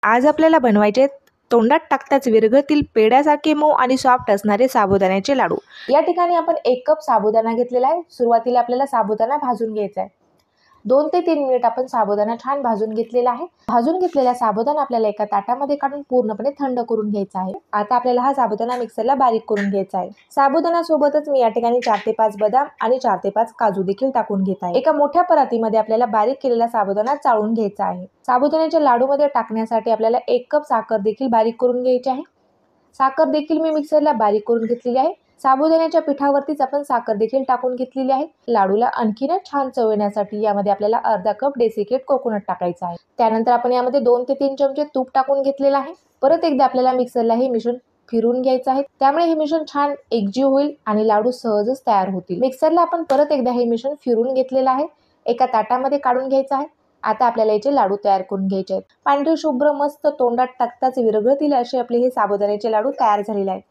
आज आपल्याला बनवायचे आहेत तोंडात टाकताच विरघळतील पेड्यासारखे मऊ आणि सॉफ्ट असणारे साबुदाण्याचे लाडू। या ठिकाणी आपण 1 कप साबुदाणा घेतलेला आहे। सुरुवातीला आपल्याला साबुदाणा भाजून घ्यायचा आहे। 2 ते 3 मिनिट आपण साबुदाणा छान भाजून घेतलेला आहे। भाजून घेतलेला साबुदाणा आपल्याला एका ताटामध्ये काढून पूर्णपणे थंड करून घ्यायचा आहे। आता आपल्याला हा साबुदाणा मिक्सरला बारीक करून घ्यायचा आहे। साबुदाणा सोबतच मी या ठिकाणी 4 ते 5 बदाम आणि 4 ते 5 काजू देखील टाकून घेत आहे। एका मोठ्या परातीमध्ये आपल्याला बारीक केलेला साबुदाणा चाळून घ्यायचा आहे। साबुदाण्याच्या लाडूमध्ये टाकण्यासाठी आपल्याला 1 कप साखर देखील बारीक करून घ्यायची आहे। साखर देखील मी मिक्सरला बारीक करून घेतलेली आहे। साबुदाण्याच्या पिठावरतीच आपण साखर देखील टाकून घेतलेली आहे। लाडूला आणखीन छान चव येण्यासाठी यामध्ये आपल्याला अर्धा कप डेसिकेट कोकोनट टाकायचा आहे। त्यानंतर आपण यामध्ये 2 ते 3 चमचे तूप टाकून घेतलेला आहे। परत एकदा आपल्याला मिक्सरला हे मिश्रण फिरून घ्यायचं आहे। त्यामुळे हे मिश्रण छान एकजीव होईल आणि लाडू सहजच तयार होतील। मिक्सरला आपण परत एकदा हे मिश्रण फिरून घेतलेलं आहे। एका ताटामध्ये काढून घ्यायचं आहे। आता आपल्याला याचे लाडू तयार करून घ्यायचे आहेत। पांढरे शुभ्र मस्त तोंडात टाकताच विरघळतील असे आपले हे साबुदाण्याचे लाडू तयार झालेले आहेत।